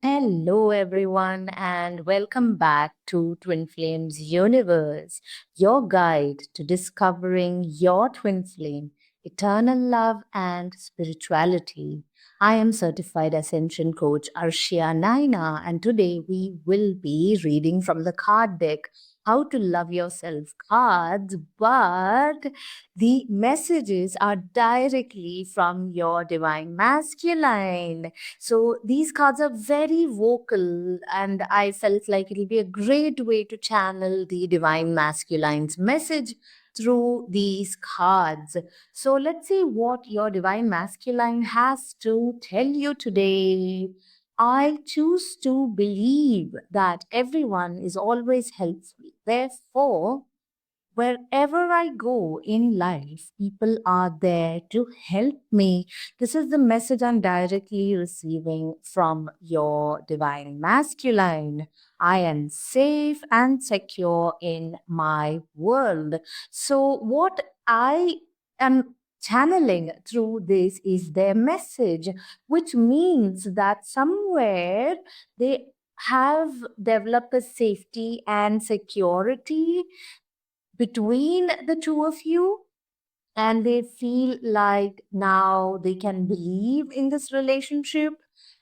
Hello, everyone, and welcome back to Twin Flames Universe, your guide to discovering your twin flame, eternal love, and spirituality. I am certified Ascension Coach Arshia Naina, and today we will be reading from the card deck How to Love Yourself cards, but the messages are directly from your divine masculine. So these cards are very vocal, and I felt like it'll be a great way to channel the divine masculine's message through these cards. So let's see what your divine masculine has to tell you today. I choose to believe that everyone is always helpful. Therefore, wherever I go in life, people are there to help me. This is the message I'm directly receiving from your divine masculine. I am safe and secure in my world. So, what I am channeling through this is their message, which means that somewhere they have developed a safety and security between the two of you, and they feel like now they can believe in this relationship,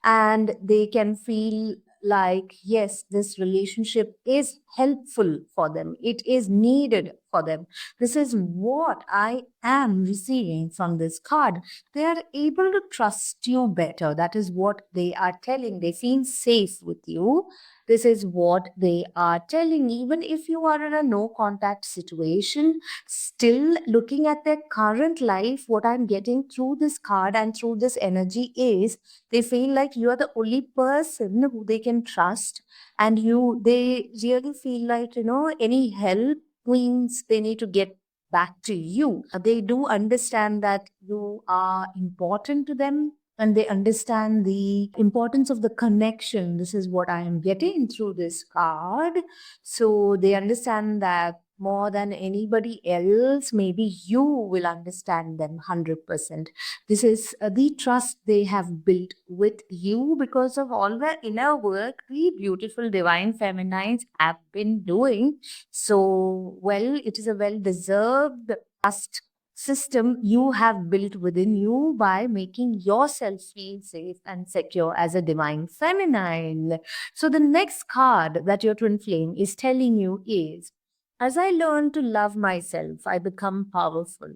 and they can feel like, yes, this relationship is helpful for them, it is needed for them. This is what I am receiving from this card. They are able to trust you better. That is what they are telling. They feel safe with you. This is what they are telling. Even if you are in a no contact situation, still looking at their current life, what I'm getting through this card and through this energy is they feel like you are the only person who they can trust, and they really feel like, any help means they need to get back to you. They do understand that you are important to them, and they understand the importance of the connection. This is what I am getting through this card. So they understand that more than anybody else, maybe you will understand them 100%. This is the trust they have built with you because of all the inner work the beautiful divine feminines have been doing. So, well, it is a well deserved trust system you have built within you by making yourself feel safe and secure as a divine feminine. So, the next card that your twin flame is telling you is, as I learn to love myself, I become powerful.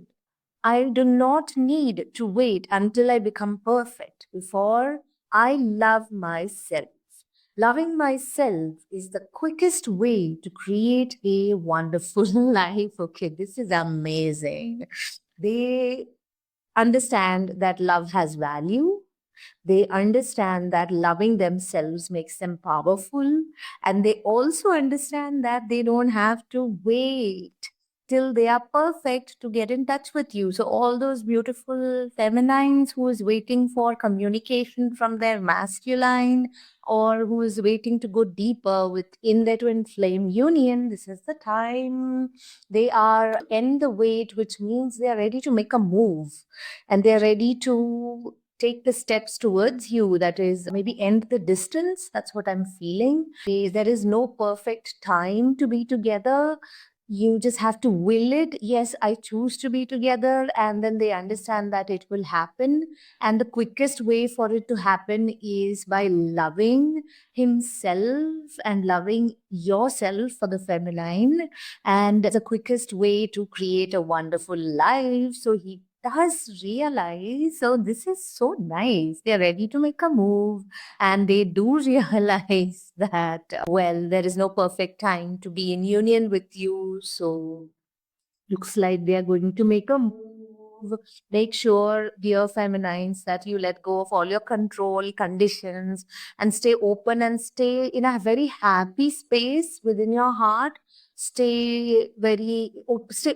I do not need to wait until I become perfect before I love myself. Loving myself is the quickest way to create a wonderful life. Okay, this is amazing. They understand that love has value. They understand that loving themselves makes them powerful. And they also understand that they don't have to wait till they are perfect to get in touch with you. So, all those beautiful feminines who is waiting for communication from their masculine, or who is waiting to go deeper within their twin flame union, this is the time. They are in the wait, which means they are ready to make a move, and they're ready to take the steps towards you, that is maybe end the distance. That's what I'm feeling. There is no perfect time to be together. You just have to will it. Yes, I choose to be together, and then they understand that it will happen, and the quickest way for it to happen is by loving himself and loving yourself for the feminine, and the quickest way to create a wonderful life. So he does realize, so this is so nice. They're ready to make a move, and they do realize that, well, there is no perfect time to be in union with you. So looks like they are going to make a move. Make sure, dear feminines, that you let go of all your control conditions and stay open and stay in a very happy space within your heart. Stay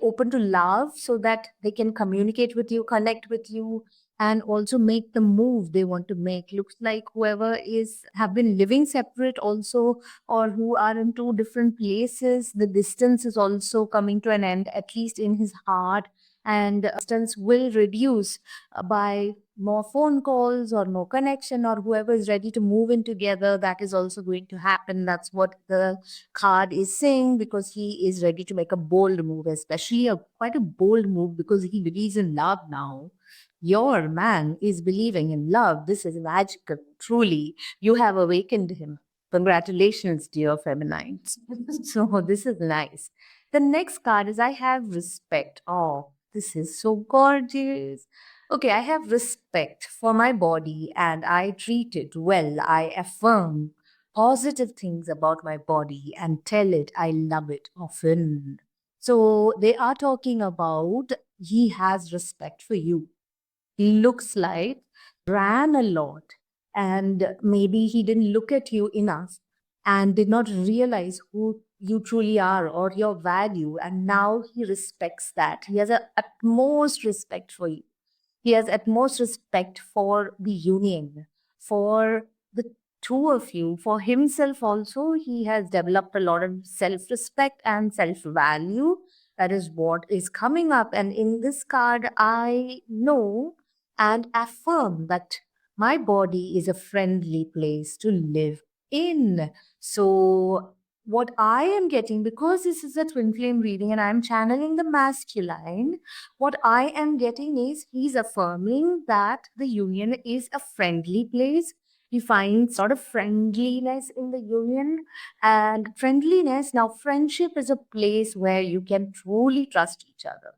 open to love so that they can communicate with you, connect with you, and also make the move they want to make. Looks like whoever is have been living separate also, or who are in two different places, the distance is also coming to an end, at least in his heart, and distance will reduce by more phone calls or more connection, or whoever is ready to move in together, that is also going to happen. That's what the card is saying, because he is ready to make a bold move, especially a quite a bold move, because he believes in love now. Your man is believing in love. This is magical. Truly, you have awakened him. Congratulations, dear feminines. So, this is nice. The next card is I have respect. Oh, this is so gorgeous. Okay, I have respect for my body and I treat it well. I affirm positive things about my body and tell it I love it often. So, they are talking about he has respect for you. He looks like ran a lot and maybe he didn't look at you enough and did not realize who you truly are or your value, and now he respects that. He has a utmost respect for you. He has utmost respect for the union, for the two of you, for himself also. He has developed a lot of self respect and self value. That is what is coming up. And in this card, I know and affirm that my body is a friendly place to live in. So, what I am getting, because this is a twin flame reading and I'm channeling the masculine, what I am getting is he's affirming that the union is a friendly place. He finds sort of friendliness in the union, and friendliness. Now, friendship is a place where you can truly trust each other.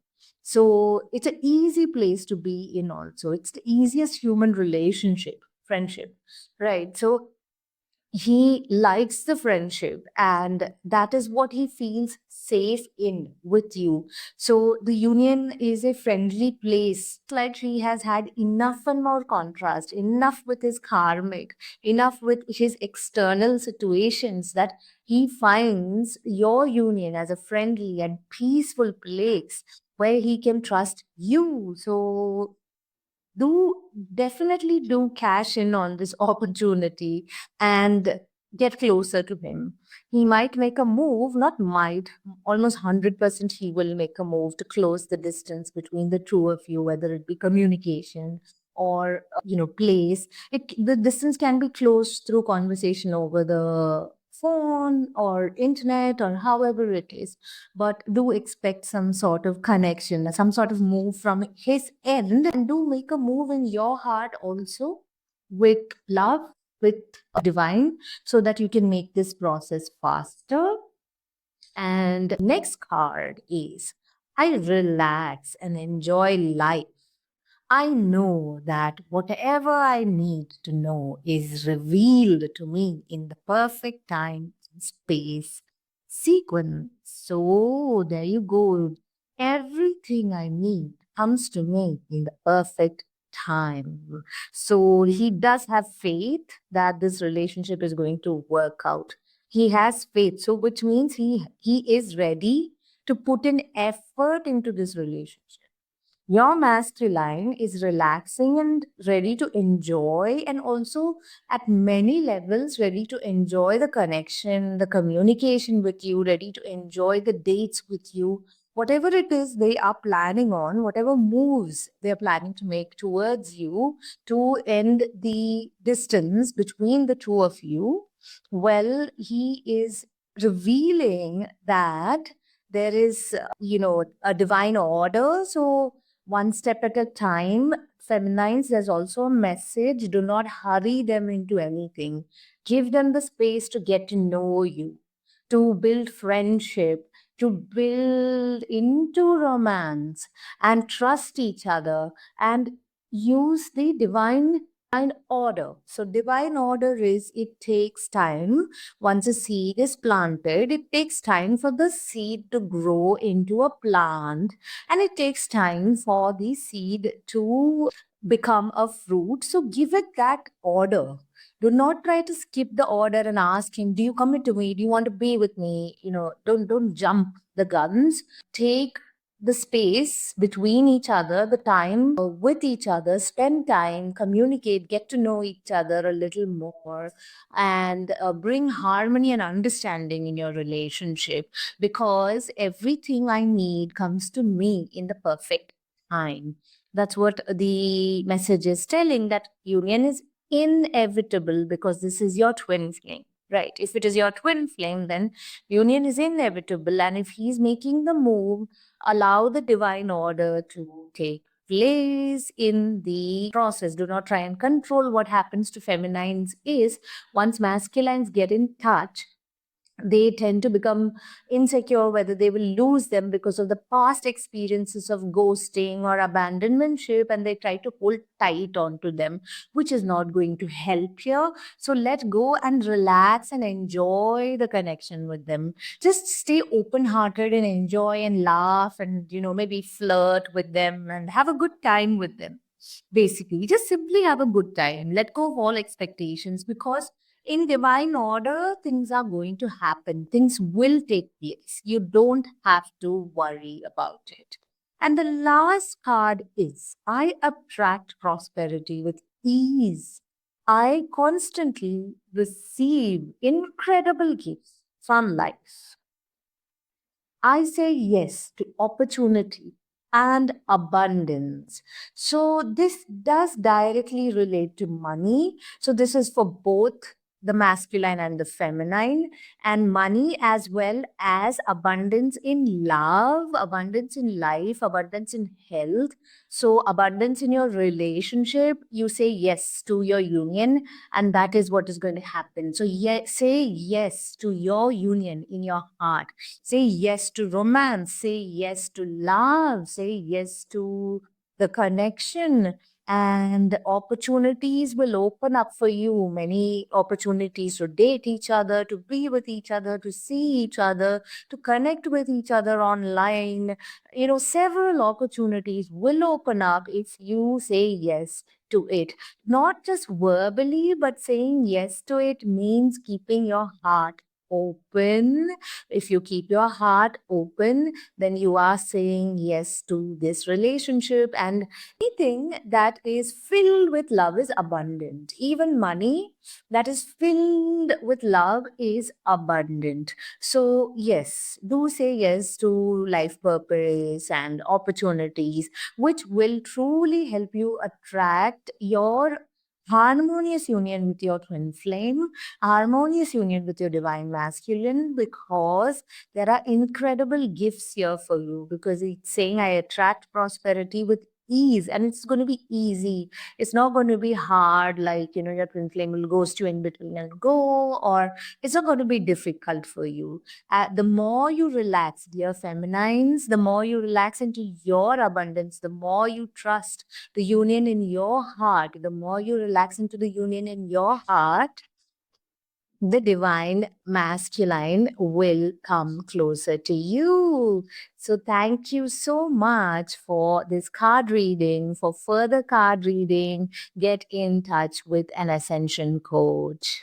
So it's an easy place to be in, also. It's the easiest human relationship, friendship, right? So he likes the friendship and that is what he feels safe in with you. So the union is a friendly place, like he has had enough and more contrast, enough with his karmic, enough with his external situations, that he finds your union as a friendly and peaceful place where he can trust you. So do definitely do cash in on this opportunity and get closer to him. He might make a move, not might, almost 100% he will make a move to close the distance between the two of you, whether it be communication or place. The distance can be closed through conversation over the phone or internet or however it is, but do expect some sort of connection, some sort of move from his end, and do make a move in your heart also with love, with divine, so that you can make this process faster. And next card is I relax and enjoy life. I know that whatever I need to know is revealed to me in the perfect time and space sequence. So there you go. Everything I need comes to me in the perfect time. So he does have faith that this relationship is going to work out. He has faith. So which means he is ready to put in effort into this relationship. Your masculine is relaxing and ready to enjoy, and also at many levels, ready to enjoy the connection, the communication with you, ready to enjoy the dates with you. Whatever it is they are planning on, whatever moves they are planning to make towards you to end the distance between the two of you, well, he is revealing that there is, a divine order. So one step at a time. Feminines, there's also a message. Do not hurry them into anything. Give them the space to get to know you, to build friendship, to build into romance and trust each other and use the divine order. So, divine order is it takes time. Once a seed is planted, it takes time for the seed to grow into a plant, and it takes time for the seed to become a fruit. So give it that order. Do not try to skip the order and ask him, do you commit to me, do you want to be with me? Don't jump the guns. Take the space between each other, the time with each other, spend time, communicate, get to know each other a little more, and bring harmony and understanding in your relationship, because everything I need comes to me in the perfect time. That's what the message is telling, that union is inevitable because this is your twin flame. Right. If it is your twin flame, then union is inevitable. And if he's making the move, allow the divine order to take place in the process. Do not try and control what happens to feminines. Is once masculines get in touch, they tend to become insecure whether they will lose them because of the past experiences of ghosting or abandonmentship, and they try to hold tight onto them, which is not going to help here. So let go and relax and enjoy the connection with them. Just stay open hearted and enjoy and laugh and, maybe flirt with them and have a good time with them. Basically, just simply have a good time. Let go of all expectations, because in divine order, things are going to happen. Things will take place. You don't have to worry about it. And the last card is I attract prosperity with ease. I constantly receive incredible gifts from life. I say yes to opportunity and abundance. So, this does directly relate to money. So, this is for both the masculine and the feminine, and money as well as abundance in love, abundance in life, abundance in health. So, abundance in your relationship, you say yes to your union, and that is what is going to happen. So, say yes to your union in your heart. Say yes to romance. Say yes to love. Say yes to the connection. And opportunities will open up for you. Many opportunities to date each other, to be with each other, to see each other, to connect with each other online. Several opportunities will open up if you say yes to it. Not just verbally, but saying yes to it means keeping your heart open. If you keep your heart open, then you are saying yes to this relationship. And anything that is filled with love is abundant. Even money that is filled with love is abundant. So, yes, do say yes to life purpose and opportunities, which will truly help you attract your harmonious union with your twin flame, harmonious union with your divine masculine, because there are incredible gifts here for you, because it's saying I attract prosperity with ease, and it's going to be easy. It's not going to be hard, like your twin flame will ghost you in between and go, or it's not going to be difficult for you. The more you relax, dear feminines, the more you relax into your abundance, the more you trust the union in your heart, the more you relax into the union in your heart, the divine masculine will come closer to you. So, thank you so much for this card reading. For further card reading, get in touch with an Ascension coach.